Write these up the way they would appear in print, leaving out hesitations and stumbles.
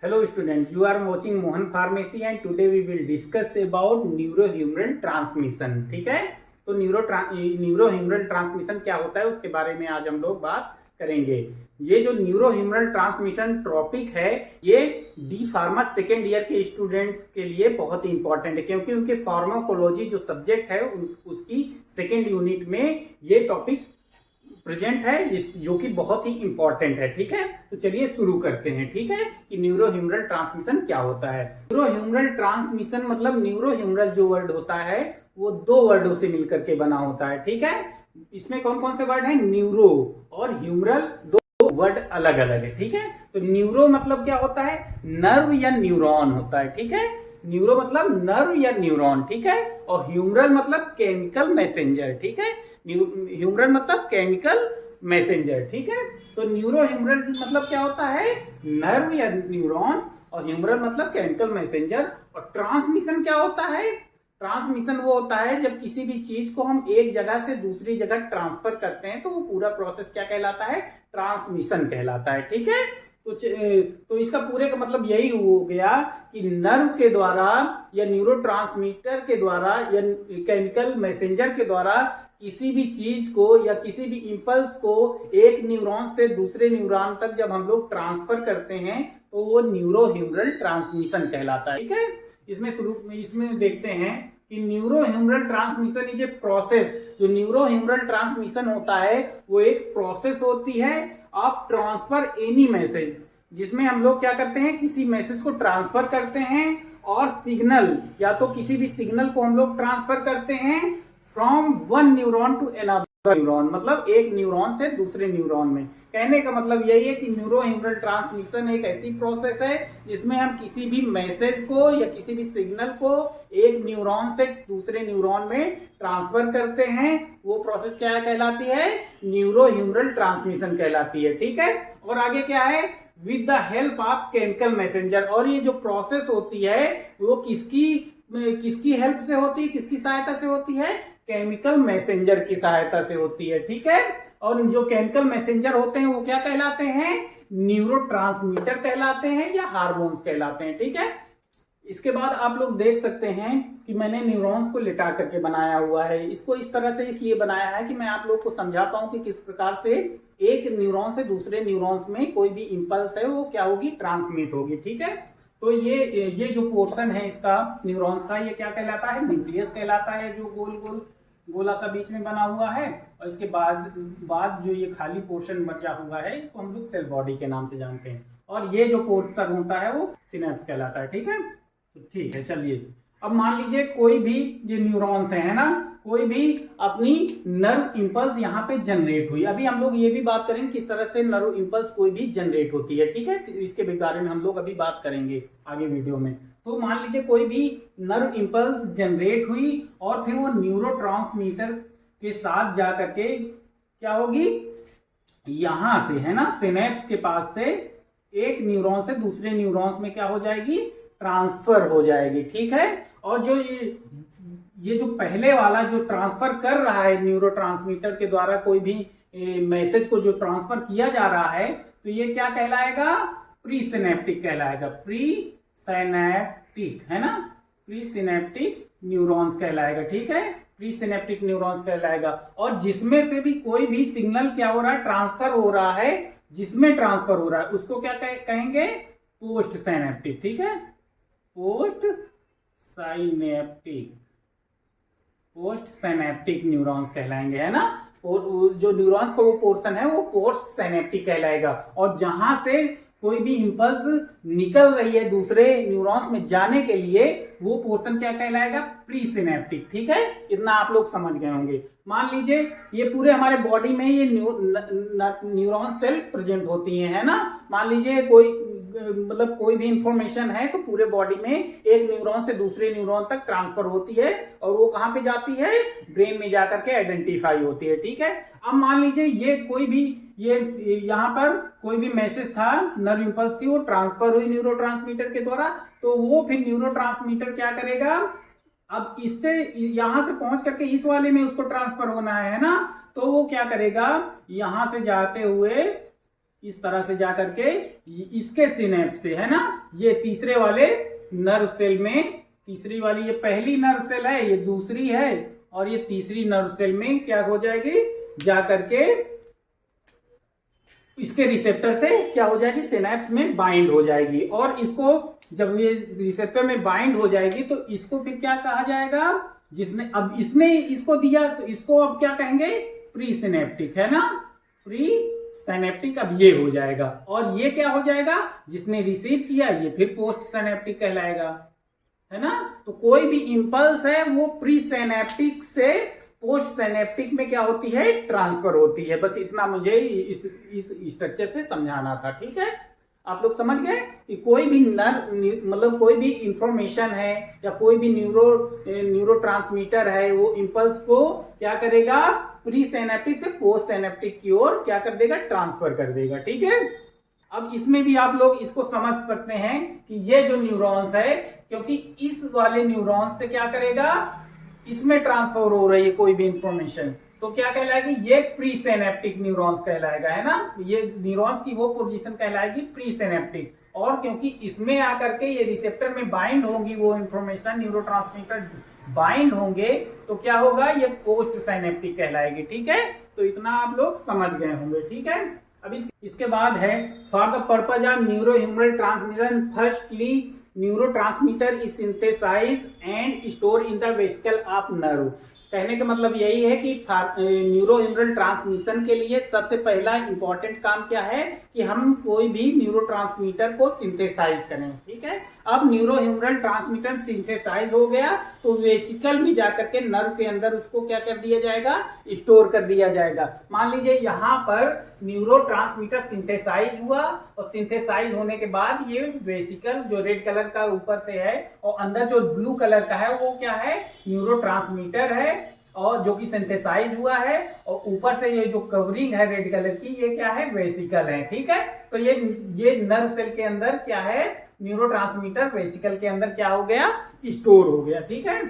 Hello student, you are watching Mohan Pharmacy and today we will discuss about neurohumoral transmission। ठीक है, तो neurohumoral transmission क्या होता है उसके बारे में आज हम लोग बात करेंगे। ये जो न्यूरोह्यूमरल ट्रांसमिशन टॉपिक है ये डी फार्मा सेकेंड ईयर के स्टूडेंट्स के लिए बहुत ही इंपॉर्टेंट है, क्योंकि उनके फार्माकोलॉजी जो सब्जेक्ट है उसकी सेकेंड यूनिट में ये टॉपिक प्रेजेंट है जो कि बहुत ही इंपॉर्टेंट है। ठीक है, तो चलिए शुरू करते हैं। ठीक है, कि न्यूरोह्यूमरल ट्रांसमिशन क्या होता है। न्यूरोह्यूमरल ट्रांसमिशन मतलब न्यूरोह्यूमरल जो वर्ड होता है वो दो वर्डों से मिलकर के बना होता है। ठीक है, इसमें कौन कौन से वर्ड है, न्यूरो और ह्यूमरल, दो वर्ड अलग अलग है। ठीक है, तो न्यूरो मतलब क्या होता है, नर्व या न्यूरॉन होता है। ठीक है, न्यूरो मतलब नर्व या न्यूरॉन। ठीक है, और ह्यूमरल मतलब केमिकल मैसेंजर। ठीक है, ह्यूमरल मतलब केमिकल मैसेंजर। ठीक है, तो न्यूरो ह्यूमरल मतलब क्या होता है, नर्व या न्यूरॉन्स, और ह्यूमरल मतलब केमिकल मैसेंजर। और ट्रांसमिशन क्या होता है, ट्रांसमिशन वो होता है जब किसी भी चीज को हम एक जगह से दूसरी जगह ट्रांसफर करते हैं तो वो पूरा प्रोसेस क्या कहलाता है, ट्रांसमिशन कहलाता है। ठीक है, तो इसका पूरे का मतलब यही हो गया कि नर्व के द्वारा या न्यूरोट्रांसमीटर के द्वारा या केमिकल मैसेंजर के द्वारा किसी भी चीज को या किसी भी इंपल्स को एक न्यूरॉन से दूसरे न्यूरॉन तक जब हम लोग ट्रांसफर करते हैं तो वो न्यूरोह्यूमरल ट्रांसमिशन कहलाता है। ठीक है, इसमें देखते हैं कि neurohumoral transmission is a process. जो न्यूरोह्यूमरल ट्रांसमिशन होता है वो एक प्रोसेस होती है ऑफ ट्रांसफर एनी मैसेज, जिसमें हम लोग क्या करते हैं, किसी मैसेज को ट्रांसफर करते हैं और सिग्नल, या तो किसी भी सिग्नल को हम लोग ट्रांसफर करते हैं from one neuron to another neuron, मतलब एक न्यूरॉन से दूसरे न्यूरॉन में। कहने का मतलब यही है कि न्यूरोह्यूमरल ट्रांसमिशन एक ऐसी प्रोसेस है जिसमें हम किसी भी मैसेज को या किसी भी सिग्नल को एक न्यूरॉन से दूसरे न्यूरॉन में ट्रांसफर करते हैं। वो प्रोसेस क्या कहलाती है, न्यूरोह्यूमरल ट्रांसमिशन कहलाती है। ठीक है, और आगे क्या है, with the help of chemical messenger. और ये जो प्रोसेस होती है वो किसकी हेल्प से होती है, किसकी सहायता से होती है, केमिकल मैसेंजर की सहायता से होती है। ठीक है, और जो केमिकल मैसेंजर होते हैं वो क्या कहलाते हैं, न्यूरोट्रांसमीटर कहलाते हैं या हार्मोन्स कहलाते हैं। ठीक है, इसके बाद आप लोग देख सकते हैं कि मैंने न्यूरॉन्स को लिटा करके बनाया हुआ है। इसको इस तरह से इसलिए बनाया है कि मैं आप लोग को समझा पाऊं कि किस प्रकार से एक न्यूरॉन से दूसरे न्यूरॉन्स में कोई भी इंपल्स है वो क्या होगी, ट्रांसमिट होगी। ठीक है, तो ये जो पोर्शन है इसका न्यूरॉन्स का, ये क्या कहलाता है, न्यूक्लियस कहलाता है, जो गोल गोला सा बीच में बना हुआ है। और इसके बाद जो ये खाली पोर्शन बचा हुआ है इसको हम लोग सेल बॉडी के नाम से जानते हैं। और ये जो पोर्शन होता है वो सिनेप्स कहलाता है। ठीक है, तो ठीक है, चलिए अब मान लीजिए कोई भी ये न्यूरॉन्स है ना, कोई भी अपनी नर्व इंपल्स यहाँ पे जनरेट हुई। अभी हम लोग ये भी बात करेंगे किस तरह से नर्व इंपल्स कोई भी जनरेट होती है। ठीक है, तो इसके बारे में हम लोग अभी बात करेंगे आगे वीडियो में। तो मान लीजिए कोई भी नर्व इंपल्स जनरेट हुई और फिर वो न्यूरोट्रांसमीटर के साथ जा करके क्या होगी, यहां से है ना, सिनेप्स के पास से एक न्यूरॉन से दूसरे न्यूरॉन्स में क्या हो जाएगी, ट्रांसफर हो जाएगी। ठीक है, और जो ये जो पहले वाला जो ट्रांसफर कर रहा है न्यूरोट्रांसमीटर के द्वारा कोई भी मैसेज को जो ट्रांसफर किया जा रहा है, तो ये क्या कहलाएगा, प्री सिनेप्टिक कहलाएगा। प्री सिनेप्टिक है ना, प्री सिनेप्टिक न्यूरॉन्स कहलाएगा। ठीक है, प्री सिनेप्टिक न्यूरॉन्स कहलाएगा। और जिसमें से भी कोई भी सिग्नल क्या हो रहा है, ट्रांसफर हो रहा है, जिसमें ट्रांसफर हो रहा है उसको क्या कहेंगे, पोस्ट सिनेप्टिक। ठीक है, पोस्ट सिनेप्टिक न्यूरॉन्स कहलाएंगे, है ना। और जो न्यूरॉन्स का वो पोर्शन है वो पोस्ट सिनेप्टिक कहलाएगा। और जहां से कोई भी इंपल्स निकल रही है दूसरे न्यूरॉन्स में जाने के लिए वो पोर्शन क्या कहलाएगा, प्री सिनेप्टिक। ठीक है, इतना आप लोग समझ गए होंगे। मान लीजिए ये पूरे हमारे बॉडी में ये न्यूरॉन सेल प्रेजेंट होती है ना। मान लीजिए कोई भी इंफॉर्मेशन है तो पूरे बॉडी में एक न्यूरॉन से दूसरे न्यूरॉन तक ट्रांसफर होती है और वो कहां पे जाती है, ब्रेन में जाकर के आइडेंटिफाई होती है। ठीक है, अब मान लीजिए ये यहाँ पर कोई भी मैसेज था, नर्व इंपल्स थी, वो ट्रांसफर हुई न्यूरोट्रांसमीटर के द्वारा, तो वो फिर न्यूरोट्रांसमीटर क्या करेगा, अब इससे यहां से पहुंच करके इस वाले में उसको ट्रांसफर होना है ना, तो वो क्या करेगा, यहां से जाते हुए इस तरह से जा करके इसके सिनेप्स से, है ना, ये तीसरे वाले नर्व सेल में, तीसरी वाली ये पहली नर्व सेल है, ये दूसरी है, और ये तीसरी नर्व सेल में क्या हो जाएगी, जा करके इसके रिसेप्टर से क्या हो जाएगी, सिनेप्स में बाइंड हो जाएगी। और इसको जब ये रिसेप्टर में बाइंड हो जाएगी तो इसको फिर क्या कहा जाएगा, जिसने अब इसने इसको दिया तो इसको अब क्या कहेंगे, प्री सिनेप्टिक, है ना, प्री सिनेप्टिक अब ये हो जाएगा। और ये क्या हो जाएगा, जिसने रिसीव किया ये फिर पोस्ट सिनेप्टिक कहलाएगा, है ना। तो कोई भी इंपल्स है वो प्री सिनेप्टिक से पोस्ट सिनेप्टिक में क्या होती है, ट्रांसफर होती है। बस इतना मुझे इस स्ट्रक्चर से समझाना था, ठीक है। आप लोग समझ गए कि कोई भी मतलब कोई भी इंफॉर्मेशन है या कोई भी न्यूरो ट्रांसमीटर है, वो इंपल्स को क्या करेगा, प्री सिनेप्टिक से पोस्ट सिनेप्टिक की ओर क्या कर देगा, ट्रांसफर कर देगा, ठीक है। अब इसमें भी आप लोग इसको समझ सकते हैं कि ये जो न्यूरॉन्स है, क्योंकि इस वाले न्यूरॉन्स से क्या करेगा, इसमें ट्रांसफर हो रही है कोई भी इंफॉर्मेशन, तो क्या कहलाएगी, ये प्री सिनेप्टिक न्यूरॉन्स कहलाएगा, है ना। ये न्यूरॉन्स की वो पोजीशन कहलाएगी प्री सिनेप्टिक। और क्योंकि इसमें आकर के ये रिसेप्टर में बाइंड होंगी वो इंफॉर्मेशन, न्यूरोट्रांसमीटर बाइंड होंगे, तो क्या होगा, ये पोस्ट सिनेप्टिक कहलाएगी, ठीक है। तो इतना आप लोग समझ गए होंगे, ठीक है। अब इसके बाद है for the purpose of neurohumoral transmission, firstly neurotransmitter is synthesize and store in the vesicle of nerve. कहने का मतलब यही है कि न्यूरोह्यूमरल ट्रांसमिशन के लिए सबसे पहला इंपॉर्टेंट काम क्या है कि हम कोई भी न्यूरोट्रांसमीटर को सिंथेसाइज करें, ठीक है। अब न्यूरोह्यूमरल ट्रांसमीटर सिंथेसाइज हो गया तो वेसिकल में जाकर के नर्व के अंदर उसको क्या कर दिया जाएगा, स्टोर कर दिया जाएगा। मान लीजिए यहाँ पर न्यूरोट्रांसमीटर सिंथेसाइज हुआ और सिंथेसाइज होने के बाद ये वेसिकल जो रेड कलर का ऊपर से है और अंदर जो ब्लू कलर का है वो क्या है, न्यूरोट्रांसमीटर है, और जो कि सिंथेसाइज हुआ है, और ऊपर से ये जो कवरिंग है रेड कलर की ये क्या है, वेसिकल है, ठीक है। तो ये नर्व सेल के अंदर क्या है, न्यूरोट्रांसमीटर वेसिकल के अंदर क्या हो गया, स्टोर हो गया, ठीक है।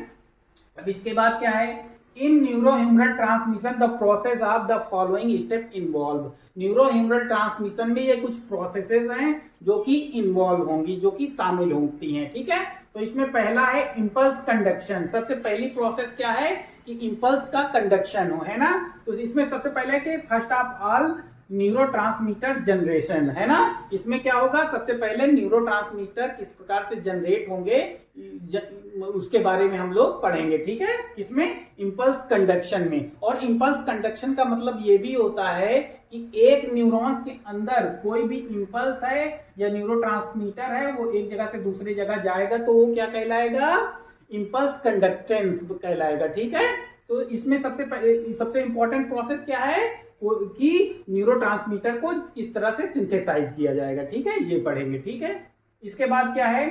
अब इसके बाद क्या है, in neurohumoral transmission the process of the following step involve. Neurohumoral transmission में ये कुछ प्रोसेसेस हैं जो कि इन्वॉल्व होंगी, जो कि शामिल होती हैं, ठीक है। तो इसमें पहला है इंपल्स कंडक्शन। सबसे पहली प्रोसेस क्या है कि इंपल्स का कंडक्शन हो, है ना। तो इसमें सबसे पहले कि first of all neurotransmitter generation, है ना। इसमें क्या होगा, सबसे पहले न्यूरोट्रांसमीटर किस प्रकार से जनरेट होंगे उसके बारे में हम लोग पढ़ेंगे, ठीक है। इसमें इंपल्स कंडक्शन में, और इंपल्स कंडक्शन का मतलब ये भी होता है कि एक न्यूरॉन्स के अंदर कोई भी इंपल्स है या न्यूरोट्रांसमीटर है वो एक जगह से दूसरी जगह जाएगा तो वो क्या कहलाएगा, इंपल्स कंडक्टेंस कहलाएगा, ठीक है। तो इसमें सबसे इंपॉर्टेंट प्रोसेस क्या है कि न्यूरोट्रांसमीटर को किस तरह से सिंथेसाइज किया जाएगा, ठीक है, ये पढ़ेंगे, ठीक है। इसके बाद क्या है,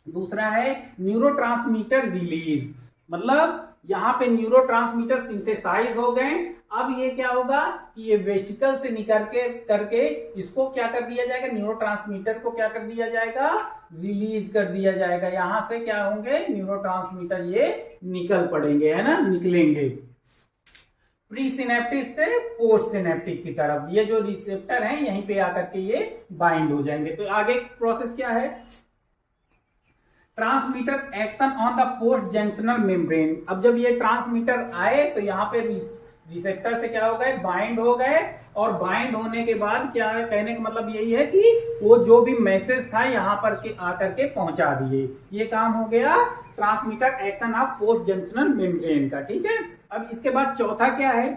दूसरा है न्यूरोट्रांसमीटर रिलीज। मतलब यहाँ पे न्यूरोट्रांसमीटर सिंथेसाइज हो गए, अब ये क्या होगा कि ये वेसिकल से निकल के करके इसको क्या कर दिया जाएगा, न्यूरोट्रांसमीटर को क्या कर दिया जाएगा, रिलीज कर दिया जाएगा। यहां से क्या होंगे, न्यूरोट्रांसमीटर ये निकल पड़ेंगे, है ना, निकलेंगे प्री सिनेप्टिक से पोस्ट सिनेप्टिक की तरफ। ये जो रिसेप्टर है यहीं पे आकर के ये बाइंड हो जाएंगे। तो आगे प्रोसेस क्या है, transmitter action on the post junctional membrane. अब जब ये ट्रांसमीटर आए तो यहाँ पे रिसेप्टर से क्या हो गए, बाइंड हो गए, और बाइंड होने के बाद क्या है, कहने का मतलब यही है कि वो जो भी मैसेज था यहाँ पर के आकर के पहुंचा दिए। ये काम हो गया transmitter action of post junctional membrane का, ठीक है। अब इसके बाद चौथा क्या है,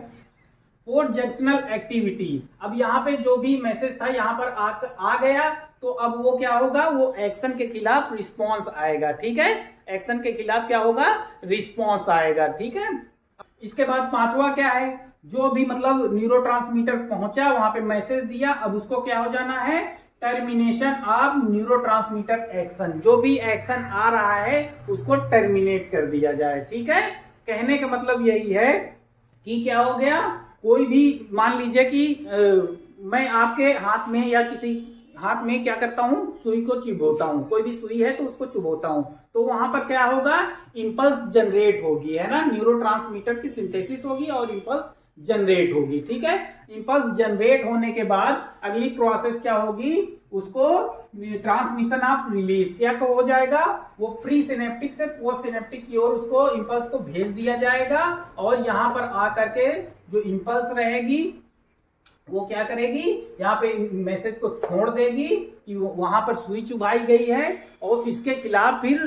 पोस्ट जंक्शनल एक्टिविटी। अब यहाँ पे जो भी मैसेज था यहाँ पर आ गया तो अब वो क्या होगा, वो एक्शन के खिलाफ रिस्पॉन्स आएगा, ठीक है। एक्शन के खिलाफ क्या होगा, रिस्पॉन्स आएगा, ठीक है। इसके बाद पांचवा क्या है, जो भी मतलब न्यूरोट्रांसमीटर पहुंचा वहां पे मैसेज दिया, अब उसको क्या हो जाना है, टर्मिनेशन ऑफ न्यूरोट्रांसमीटर एक्शन। जो भी एक्शन आ रहा है उसको टर्मिनेट कर दिया जाए, ठीक है। कहने का मतलब यही है कि क्या हो गया, कोई भी मान लीजिए कि मैं आपके हाथ में या किसी हाथ में क्या करता हूं, सुई को चुभोता हूं, कोई भी सुई है तो उसको चुभोता हूं, तो वहां पर क्या होगा, इंपल्स जनरेट होगी, है ना, न्यूरोट्रांसमीटर की सिंथेसिस होगी और इंपल्स जनरेट होगी। ठीक है, इंपल्स जनरेट होने के बाद अगली प्रोसेस क्या होगी, उसको ट्रांसमिशन ऑफ रिलीज क्या हो जाएगा, वो प्री सिनेप्टिक से पोस्ट सिनेप्टिक की ओर उसको इंपल्स को भेज दिया जाएगा और यहाँ पर आकर के जो इंपल्स रहेगी वो क्या करेगी, यहाँ पे मैसेज को छोड़ देगी कि वहां पर सुई चुभाई गई है और इसके खिलाफ फिर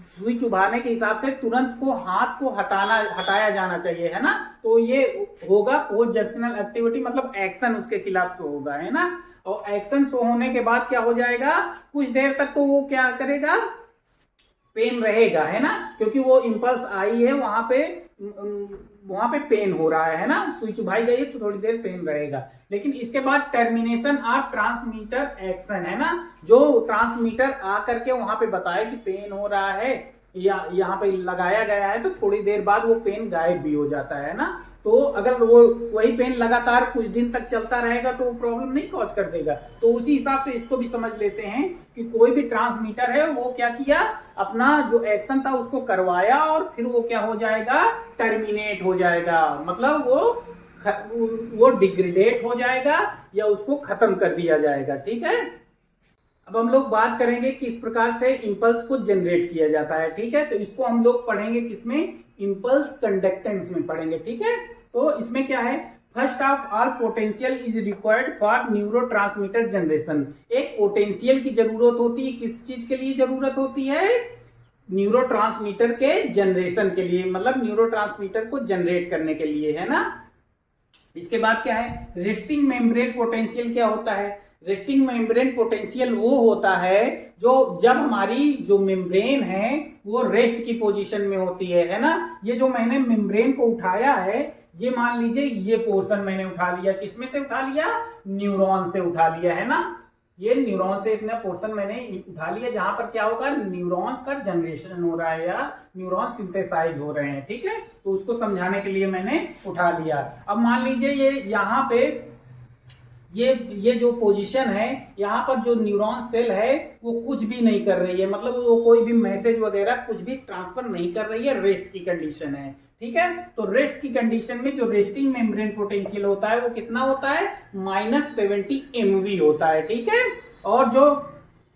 सुई चुभाने के हिसाब से तुरंत को हाथ को हटाया जाना चाहिए, है ना। तो ये होगा पोस्ट जंक्शनल एक्टिविटी, मतलब एक्शन उसके खिलाफ शो होगा, है ना। और एक्शन शो होने के बाद क्या हो जाएगा, कुछ देर तक तो वो क्या करेगा, पेन रहेगा, है ना, क्योंकि वो इंपल्स आई है वहां पे पेन हो रहा है ना, सुई चुभाई गई है तो थोड़ी देर पेन रहेगा। लेकिन इसके बाद टर्मिनेशन ऑफ ट्रांसमीटर एक्शन, है ना, जो ट्रांसमीटर आकर के वहां पे बताए कि पेन हो रहा है या यहाँ पे लगाया गया है, तो थोड़ी देर बाद वो पेन गायब भी हो जाता है ना। तो अगर वो वही पेन लगातार कुछ दिन तक चलता रहेगा तो प्रॉब्लम नहीं कॉज कर देगा। तो उसी हिसाब से इसको भी समझ लेते हैं कि कोई भी ट्रांसमीटर है वो क्या किया, अपना जो एक्शन था उसको करवाया और फिर वो क्या हो जाएगा, टर्मिनेट हो जाएगा, मतलब वो डिग्रेडेट हो जाएगा या उसको खत्म कर दिया जाएगा। ठीक है, अब हम लोग बात करेंगे किस प्रकार से इंपल्स को जनरेट किया जाता है। ठीक है, तो इसको हम लोग पढ़ेंगे किसमें, इंपल्स कंडक्टेंस में पढ़ेंगे। ठीक है, तो इसमें क्या है, first of all potential is required for neurotransmitter generation. एक पोटेंशियल की जरूरत होती है, किस चीज के लिए जरूरत होती है, न्यूरोट्रांसमीटर के जनरेशन के लिए, मतलब न्यूरोट्रांसमीटर को जनरेट करने के लिए, है ना। इसके बाद क्या है, रेस्टिंग मेम्ब्रेन पोटेंशियल क्या होता है, रेस्टिंग मेम्ब्रेन पोटेंशियल वो होता है जो जब हमारी जो मेम्ब्रेन है वो रेस्ट की पोजीशन में होती है ना। ये जो मैंने मेम्ब्रेन को उठाया है, ये मान लीजिए ये पोर्शन मैंने उठा लिया, किसमें से उठा लिया, न्यूरॉन से उठा लिया, है ना। ये न्यूरॉन से इतना पोर्शन मैंने उठा लिया जहां पर क्या होगा, न्यूरॉन्स का जनरेशन हो रहा है या न्यूरॉन सिंथेसाइज हो रहे हैं। ठीक है, तो उसको समझाने के लिए मैंने उठा लिया। अब मान लीजिए ये यहाँ पे ये जो पोजीशन है, यहाँ पर जो न्यूरॉन सेल है वो कुछ भी नहीं कर रही है, मतलब वो कोई भी मैसेज वगैरह कुछ भी ट्रांसफर नहीं कर रही है, रेस्ट की कंडीशन है। ठीक है, तो रेस्ट की कंडीशन में जो रेस्टिंग मेम्ब्रेन पोटेंशियल होता है वो कितना होता है, -70 MV होता है। ठीक है, और जो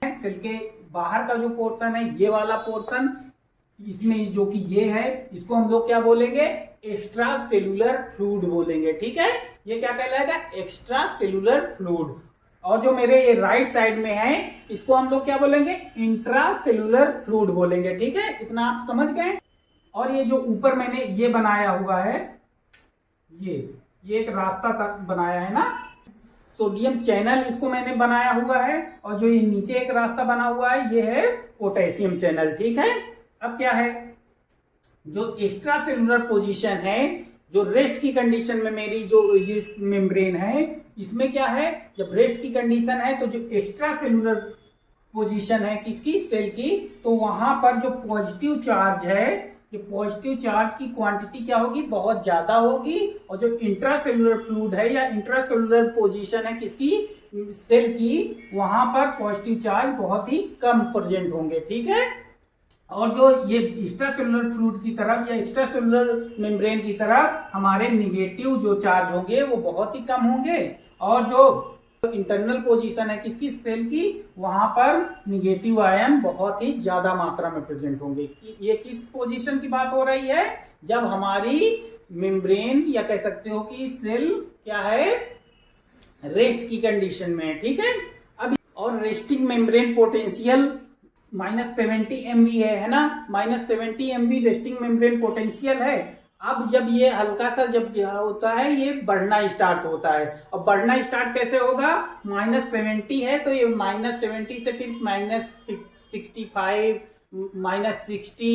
सेल के बाहर का जो पोर्शन है, ये वाला पोर्शन, इसमें जो कि ये है, इसको हम लोग क्या बोलेंगे, एक्स्ट्रा सेलुलर फ्लूइड बोलेंगे। ठीक है, ये क्या कहलाएगा, एक्स्ट्रा सेलुलर फ्लूइड। और जो मेरे ये राइट साइड में है इसको हम लोग क्या बोलेंगे, इंट्रा सेलुलर फ्लूइड बोलेंगे। ठीक है, इतना आप समझ गए। और ये जो ऊपर मैंने ये बनाया हुआ है, ये एक रास्ता तक बनाया है ना, सोडियम चैनल इसको मैंने बनाया हुआ है, और जो ये नीचे एक रास्ता बना हुआ है ये है पोटेशियम चैनल। ठीक है, अब क्या है, जो एक्स्ट्रा सेलुलर पोजीशन है, जो रेस्ट की कंडीशन में मेरी जो ये मेम्ब्रेन है, इसमें क्या है, जब रेस्ट की कंडीशन है तो जो एक्स्ट्रा सेलुलर पोजीशन है किसकी, सेल की, तो वहां पर जो पॉजिटिव चार्ज है, ये पॉजिटिव चार्ज की क्वांटिटी क्या होगी, बहुत ज्यादा होगी, और जो इंट्रासेलुलर फ्लूइड है या इंट्रासेलुलर पोजीशन है किसकी, सेल की, वहां पर पॉजिटिव चार्ज बहुत ही कम प्रेजेंट होंगे। ठीक है, और जो ये एक्स्ट्रा सेलुलर फ्लूइड की तरफ या एक्स्ट्रा सेलुलर मेम्ब्रेन की तरफ हमारे निगेटिव जो चार्ज होंगे वो बहुत ही कम होंगे, और जो इंटरनल पोजीशन है किसकी, सेल की, वहां पर निगेटिव आयन बहुत ही ज्यादा मात्रा में प्रेजेंट होंगे। ये किस पोजीशन की बात हो रही है, जब हमारी मेम्ब्रेन या कह सकते हो कि सेल क्या है, रेस्ट की कंडीशन में है। ठीक है, अब और रेस्टिंग मेम्ब्रेन पोटेंशियल -70 MV है ना, -70 MV रेस्टिंग मेम्ब्रेन पोटेंशियल है। अब जब ये हल्का सा जब होता है ये बढ़ना स्टार्ट होता है, और बढ़ना स्टार्ट कैसे होगा, -70 है तो ये -70 से फिर -65 -60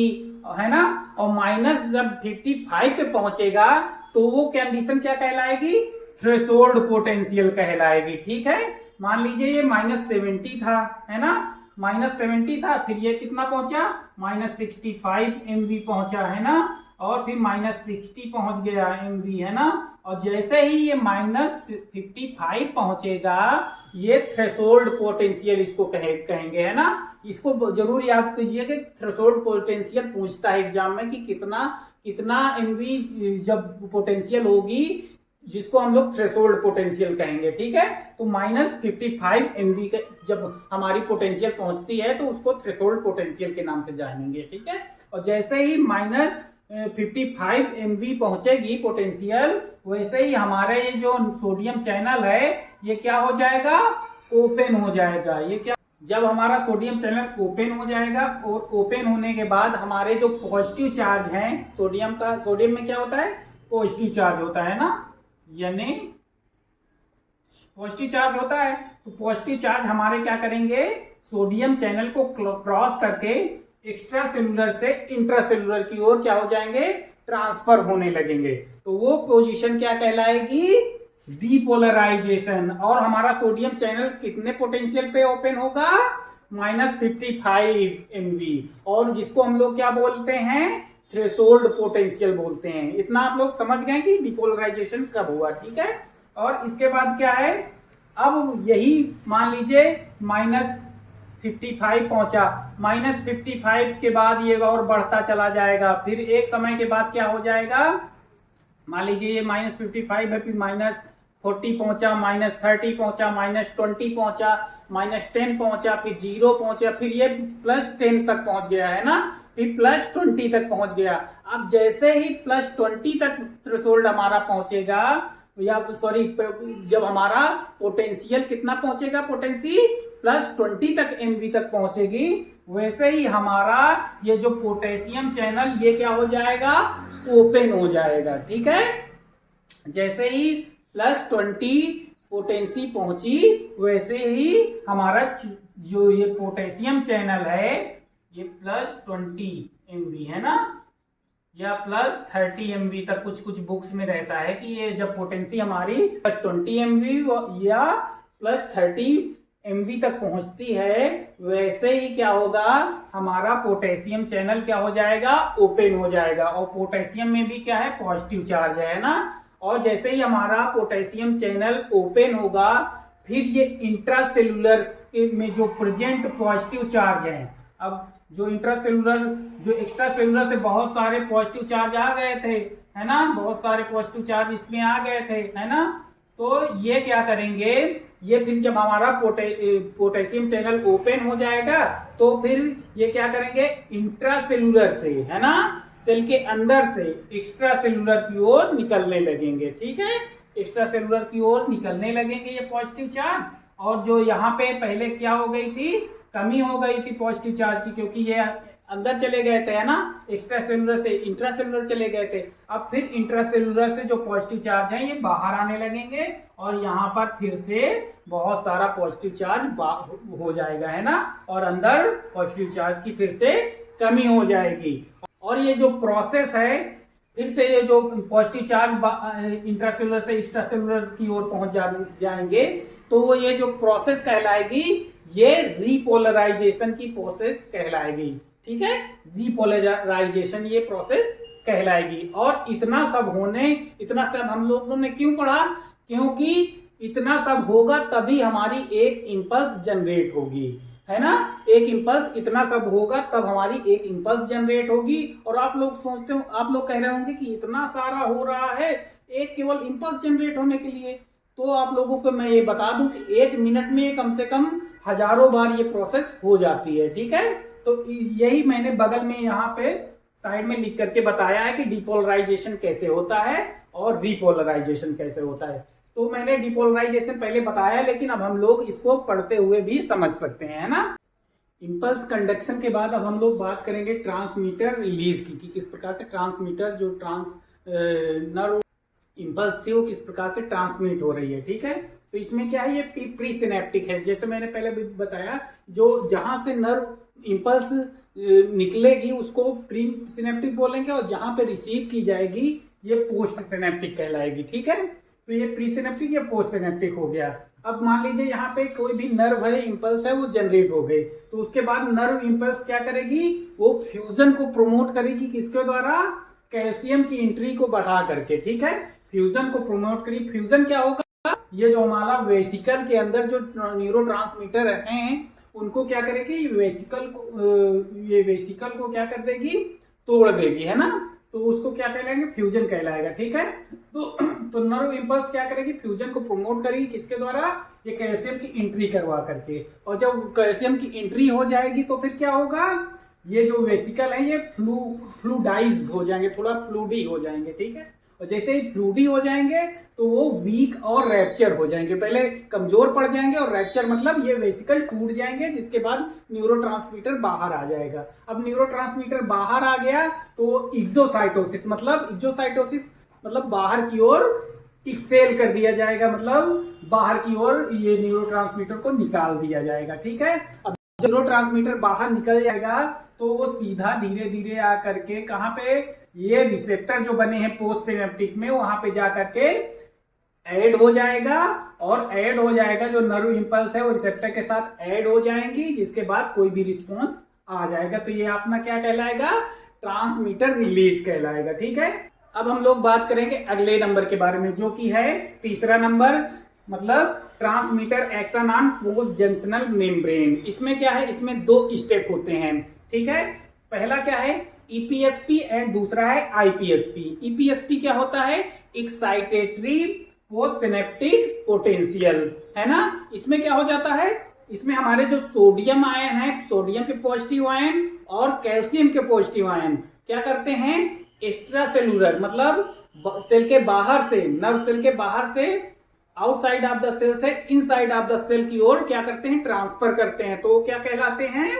है ना, और माइनस जब 55 पे पहुंचेगा तो वो कंडीशन क्या कहलाएगी, थ्रेशोल्ड पोटेंशियल कहलाएगी। ठीक है, मान लीजिए ये -70 था, है ना, -70 था, फिर ये कितना पहुंचा, -65 MV पहुंचा, है ना, और फिर -60 पहुंच गया MV, है ना, और जैसे ही ये -55 पहुंचेगा ये थ्रेशोल्ड पोटेंशियल इसको कहेंगे, है ना। इसको जरूर याद कीजिए कि थ्रेशोल्ड पोटेंशियल पूछता है एग्जाम में कि कितना MV जब पोटेंशियल होगी जिसको हम लोग थ्रेशोल्ड पोटेंशियल कहेंगे, ठीक है। तो -55 MV के जब हमारी पोटेंशियल पहुंचती है तो उसको थ्रेशोल्ड पोटेंशियल के नाम से जानेंगे, ठीक है। और जैसे ही -55 MV पहुंचेगी पोटेंशियल, वैसे ही हमारे ये जो सोडियम चैनल है ये क्या हो जाएगा, ओपन हो जाएगा। ये क्या, जब हमारा सोडियम चैनल ओपन हो जाएगा और ओपन होने के बाद हमारे जो पॉजिटिव चार्ज हैं सोडियम में क्या होता है, पॉजिटिव चार्ज होता है ना, यानी पॉजिटिव चार्ज होता है। तो पॉजिटिव चार्ज हमारे क्या करेंगे, सोडियम चैनल को क्रॉस करके एक्स्ट्रा सेलुलर से इंट्रासेलुलर की ओर क्या हो जाएंगे, ट्रांसफर होने लगेंगे। तो वो पोजीशन क्या कहलाएगी, डीपोलराइजेशन। और हमारा सोडियम चैनल कितने पोटेंशियल पे ओपन होगा, -55 MV, और जिसको हम लोग क्या बोलते हैं, थ्रेशोल्ड पोटेंशियल बोलते हैं। इतना आप लोग समझ गए कि डिपोलराइजेशन कब हुआ, ठीक है। और इसके बाद क्या है, अब यही मान लीजिए -55 पहुंचा, -55 के बाद ये और बढ़ता चला जाएगा। फिर एक समय के बाद क्या हो जाएगा, मान लीजिए ये -55 है, फिर -40 पहुंचा, -30 पहुंचा, -20 पहुंचा, -10 पहुंचा, फिर 0 पहुंचा, फिर ये +10 तक पहुंच गया है ना, फिर +20 तक पहुंच गया। अब जैसे ही +20 तक थ्रेशोल्ड हमारा पहुंचेगा, या सॉरी, जब हमारा पोटेंशियल कितना पहुंचेगा, पोटेंशियल +20 तक MV तक पहुंचेगी, वैसे ही हमारा ये जो पोटेशियम चैनल ये क्या हो जाएगा, ओपन हो जाएगा, ठीक है। जैसे ही +20 पोटेंशियल पहुंची, वैसे ही हमारा जो ये पोटेशियम चैनल है ये +20 MV है ना, या +30 MV तक कुछ बुक्स में रहता है कि ये जब पोटेंशियल हमारी +20 MV या +30 MV तक पहुंचती है, वैसे ही क्या होगा, हमारा पोटेशियम चैनल क्या हो जाएगा, ओपन हो जाएगा। और पोटेशियम में भी क्या है, पॉजिटिव चार्ज है ना। और जैसे ही हमारा पोटेशियम चैनल ओपन होगा, फिर ये इंट्रासेलुलर में जो प्रेजेंट पॉजिटिव चार्ज है, अब जो इंट्रासेलुलर, जो एक्स्ट्रा सेलुलर से बहुत सारे पॉजिटिव चार्ज आ गए थे, है ना, बहुत सारे पॉजिटिव चार्ज इसमें आ गए थे, है ना। तो ये क्या करेंगे, ये फिर जब हमारा पोटेशियम चैनल ओपन हो जाएगा, तो फिर ये क्या करेंगे, इंट्रासेलुलर से, है ना, सेल के अंदर से एक्स्ट्रा सेलुलर की ओर निकलने लगेंगे, ठीक है। एक्स्ट्रा सेलुलर की ओर निकलने लगेंगे ये पॉजिटिव चार्ज। और जो यहाँ पे पहले क्या हो गई थी, कमी हो गई थी पॉजिटिव चार्ज की, क्योंकि ये अंदर चले गए थे, है ना, एक्स्ट्रा सेलुलर से इंट्रासेलुलर चले गए थे। अब फिर इंट्रासेलुलर से जो पॉजिटिव चार्ज है ये बाहर आने लगेंगे, और यहाँ पर फिर से बहुत सारा पॉजिटिव चार्ज हो जाएगा, है ना, और अंदर पॉजिटिव चार्ज की फिर से कमी हो जाएगी। और ये जो प्रोसेस है, फिर से ये जो पॉजिटिव चार्ज इंट्रासेलुलर से एक्स्ट्रासेलुलर की ओर पहुंच जाएंगे, तो वो ये जो प्रोसेस कहलाएगी, ये रीपोलराइजेशन की प्रोसेस कहलाएगी, ठीक है। रीपोलराइजेशन ये प्रोसेस कहलाएगी। और इतना सब हम लोगों ने क्यों पढ़ा, क्योंकि इतना सब होगा तभी हमारी एक इंपल्स जनरेट होगी, है ना। एक इंपल्स, इतना सब होगा तब हमारी एक इंपल्स जनरेट होगी। और आप लोग सोचते हो, आप लोग कह रहे होंगे कि इतना सारा हो रहा है एक केवल इंपल्स जनरेट होने के लिए, तो आप लोगों को मैं ये बता दूं कि 1 मिनट में कम से कम हजारों बार ये प्रोसेस हो जाती है, ठीक है। तो यही मैंने बगल में यहाँ पे साइड में लिख करके बताया है कि डिपोलराइजेशन कैसे होता है और रीपोलराइजेशन कैसे होता है। तो मैंने डिपोलराइजेशन पहले बताया, लेकिन अब हम लोग इसको पढ़ते हुए भी समझ सकते हैं, है ना। इंपल्स कंडक्शन के बाद अब हम लोग बात करेंगे ट्रांसमीटर रिलीज की, कि किस प्रकार से ट्रांसमीटर जो नर्व इंपल्स थी वो किस प्रकार से ट्रांसमिट हो रही है, ठीक है। तो इसमें क्या है, ये प्री सिनेप्टिक है, जैसे मैंने पहले भी बताया, जो जहां से नर्व इंपल्स निकलेगी उसको प्री सिनेप्टिक बोलेंगे, और जहां पे रिसीव की जाएगी ये पोस्ट सिनेप्टिक कहलाएगी, ठीक है। तो ये प्री सिनेप्टिक या पोस्ट सिनेप्टिक हो गया। अब मान लीजिए यहाँ पे कोई भी नर्व है, इंपल्स है, वो जनरेट हो गई, तो उसके बाद नर्व इंपल्स क्या करेगी, वो फ्यूजन को प्रमोट करेगी, किसके द्वारा, कैल्शियम की एंट्री को बढ़ा करके, ठीक है। फ्यूजन को प्रमोट करेगी। फ्यूजन क्या होगा, ये जो हमारा वेसिकल के अंदर जो न्यूरोट्रांसमीटर हैं उनको क्या करेगी, ये वेसिकल को क्या कर देगी, तोड़ देगी, है ना। तो उसको क्या कहलाएंगे, फ्यूजन कहलाएगा। ठीक है, तो नर्व इंपल्स क्या करेगी, फ्यूजन को प्रमोट करेगी, किसके द्वारा, ये कैल्शियम की एंट्री करवा करके। और जब कैल्शियम की एंट्री हो जाएगी तो फिर क्या होगा, ये जो वेसिकल है ये फ्लूडाइज्ड हो जाएंगे, थोड़ा फ्लूडी हो जाएंगे। ठीक है, और जैसे ही फ्लूडी हो जाएंगे तो वो वीक और रैप्चर हो जाएंगे, पहले कमजोर पड़ जाएंगे और रैप्चर मतलब ये वेसिकल टूट जाएंगे, जिसके बाद न्यूरोट्रांसमीटर बाहर आ जाएगा। अब न्यूरोट्रांसमीटर बाहर आ गया तो एक्सोसाइटोसिस मतलब बाहर की ओर एक्सेल कर दिया जाएगा, मतलब बाहर की ओर ये न्यूरोट्रांसमीटर को निकाल दिया जाएगा। ठीक है, अब न्यूरोट्रांसमीटर बाहर निकल जाएगा तो वो सीधा धीरे धीरे आ करके कहाँ पे, ये रिसेप्टर जो बने हैं पोस्ट सिनेप्टिक में, वहां पे जा करके ऐड हो जाएगा। और ऐड हो जाएगा, जो नर्व इंपल्स है वो रिसेप्टर के साथ ऐड हो जाएंगी, जिसके बाद कोई भी रिस्पॉन्स आ जाएगा। तो ये अपना क्या कहलाएगा, ट्रांसमीटर रिलीज कहलाएगा। ठीक है, अब हम लोग बात करेंगे अगले नंबर के बारे में, जो कि है तीसरा नंबर, मतलब transmitter action on post junctional membrane. इसमें क्या है, इसमें 2 स्टेप होते हैं। ठीक है, पहला क्या है ईपीएसपी एंड दूसरा है आईपीएसपी। ईपीएसपी क्या होता है, एक्साइटेटरी पोस्ट सिनेप्टिक पोटेंशियल, है ना। इसमें क्या हो जाता है, इसमें हमारे जो सोडियम आयन है, सोडियम के पॉजिटिव आयन और कैल्शियम के पॉजिटिव आयन क्या करते हैं, एक्स्ट्रा सेलुलर मतलब सेल के बाहर से, नर्व सेल के बाहर से आउटसाइड ऑफ द सेल से इनसाइड ऑफ द सेल की ओर क्या करते हैं, ट्रांसफर करते हैं। तो क्या कहलाते हैं,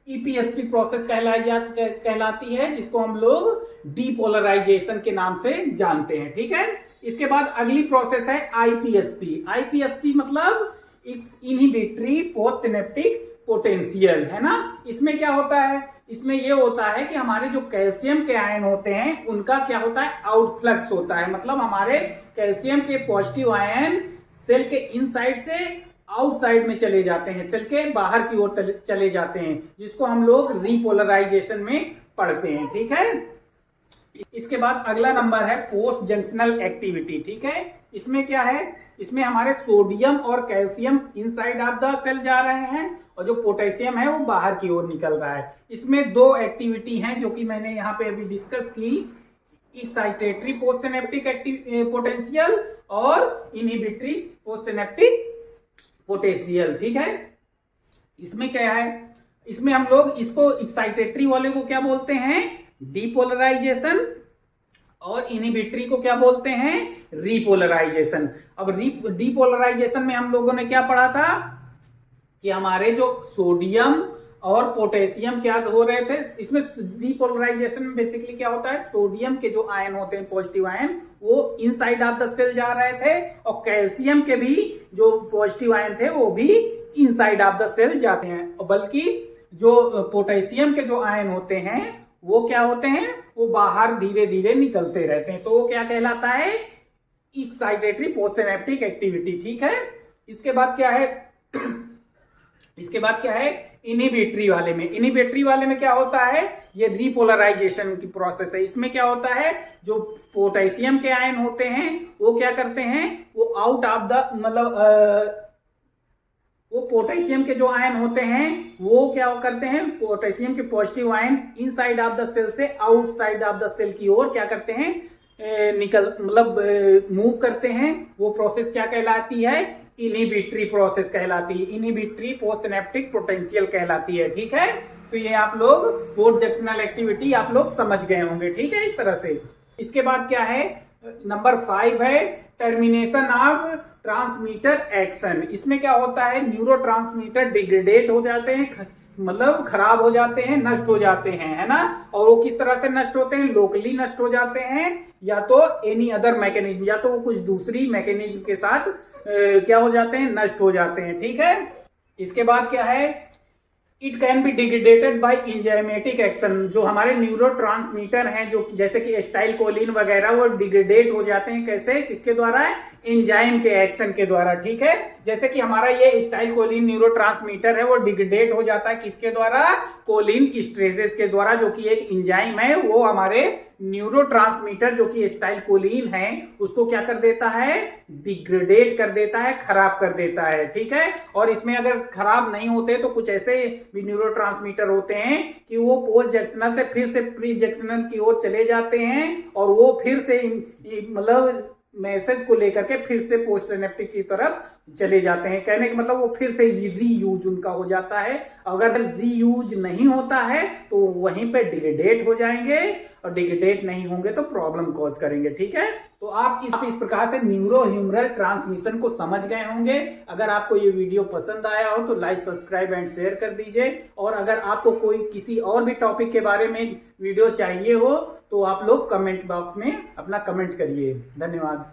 ईपीएसपी प्रोसेस कहलाती है, जिसको हम लोग डीपोलराइजेशन के नाम से जानते हैं। ठीक है, इसके बाद अगली प्रोसेस है आईपीएसपी। आईपीएसपी मतलब इनहिबिटरी पोस्ट सिनेप्टिक पोटेंशियल, है ना। इसमें क्या होता है, इसमें यह होता है कि हमारे जो कैल्शियम के आयन होते हैं उनका क्या होता है, आउटफ्लक्स होता है। मतलब हमारे कैल्शियम के पॉजिटिव आयन सेल के इनसाइड से आउटसाइड में चले जाते हैं, सेल के बाहर की ओर चले जाते हैं, जिसको हम लोग रिपोलराइजेशन में पढ़ते हैं। ठीक है, इसके बाद अगला नंबर है पोस्ट जंक्शनल एक्टिविटी। ठीक है, इसमें क्या है, इसमें हमारे सोडियम और calcium inside of the cell जा रहे हैं और जो पोटेशियम है वो बाहर की ओर निकल रहा है। इसमें 2 एक्टिविटी हैं जो कि मैंने यहाँ पे अभी डिस्कस की, एक्साइटेटरी पोस्ट सिनेप्टिक पोटेंशियल और इनहिबिटरी पोस्ट सिनेप्टिक पोटेंशियल। ठीक है, इसमें क्या है, इसमें हम लोग इसको एक्साइटेटरी वाले को क्या बोलते हैं, डीपोलराइजेशन, और इनहिबिटरी को क्या बोलते हैं, रिपोलराइजेशन। अब डीपोलराइजेशन में हम लोगों ने क्या पढ़ा था कि हमारे जो सोडियम और पोटेशियम क्या हो रहे थे, इसमें डीपोलराइजेशन में बेसिकली क्या होता है, सोडियम के जो आयन होते हैं पॉजिटिव आयन वो इनसाइड ऑफ द सेल जा रहे थे और कैल्शियम के भी जो पॉजिटिव आयन थे वो भी इनसाइड ऑफ द सेल जाते हैं, और बल्कि जो पोटेशियम के जो आयन होते हैं वो क्या होते हैं, वो बाहर धीरे धीरे निकलते रहते हैं। तो वो क्या कहलाता है, एक्साइटेटरी पोस्ट सिनेप्टिक एक्टिविटी। ठीक है, इसके बाद क्या है, इसके बाद क्या है इनहिबिटरी वाले में। इनहिबिटरी वाले में क्या होता है, ये रिपोलराइजेशन की प्रोसेस है। इसमें क्या होता है, जो पोटेशियम के आयन होते हैं वो क्या करते हैं, वो आउट ऑफ द मतलब वो पोटेशियम के जो आयन होते हैं वो क्या करते हैं, पोटेशियम के positive ion inside of the cell से आउटसाइड ऑफ द सेल की ओर क्या करते हैं, मूव करते हैं। वो प्रोसेस क्या कहलाती है, इनहिबिटरी प्रोसेस कहलाती है, इनहिबिटरी पोस्ट सिनेप्टिक पोटेंशियल कहलाती है। ठीक है, तो ये आप लोग पोस्ट जंक्शनल एक्टिविटी आप लोग समझ गए होंगे। ठीक है, इस तरह से। इसके बाद क्या है, नंबर 5 है टर्मिनेशन ऑफ ट्रांसमीटर एक्शन। इसमें क्या होता है, न्यूरोट्रांसमीटर डिग्रेडेट हो जाते हैं, मतलब खराब हो जाते हैं, नष्ट हो जाते हैं, है ना। और वो किस तरह से नष्ट होते हैं, लोकली नष्ट हो जाते हैं या तो एनी अदर मैकेनिज्म, या तो वो कुछ दूसरी मैकेनिज्म के साथ क्या हो जाते हैं, नष्ट हो जाते हैं। ठीक है, इसके बाद क्या है, it can be degradated by enzymatic action. जो हमारे न्यूरोट्रांसमीटर हैं, जो जैसे कि एसिटाइलकोलिन वगैरह, वो डिग्रेडेट हो जाते हैं, कैसे, किसके द्वारा, एंजाइम के एक्शन के द्वारा। ठीक है, जैसे कि हमारा ये एसिटाइलकोलिन न्यूरोट्रांसमीटर है वो डिग्रेडेट हो जाता है किसके द्वारा, कोलिन स्ट्रेसेस के द्वारा, जो कि एक एंजाइम है, वो हमारे न्यूरोट्रांसमीटर जो कि एसिटाइलकोलिन है उसको क्या कर देता है, डिग्रेडेट कर देता है, खराब कर देता है, ठीक है। और इसमें अगर खराब नहीं होते तो कुछ ऐसे भी न्यूरोट्रांसमीटर होते हैं कि वो पोस्ट जंक्शनल से फिर से प्री जंक्शनल की ओर चले जाते हैं और वो फिर से मतलब मैसेज को लेकर के फिर से पोस्ट सिनेप्टिक की तरफ चले जाते हैं। कहने का मतलब वो फिर से रीयूज उनका हो जाता है। अगर रीयूज नहीं होता है तो वहीं पे डिग्रेडेट हो जाएंगे और डिग्रेडेट नहीं होंगे तो प्रॉब्लम कॉज करेंगे, ठीक है। तो आप इस प्रकार से न्यूरोह्यूमरल ट्रांसमिशन को समझ गए होंगे। अगर आपको ये वीडियो पसंद आया हो तो लाइक, सब्सक्राइब एंड शेयर कर दीजिए। और अगर आपको कोई किसी और भी टॉपिक के बारे में वीडियो चाहिए हो तो आप लोग कमेंट बॉक्स में अपना कमेंट करिए। धन्यवाद।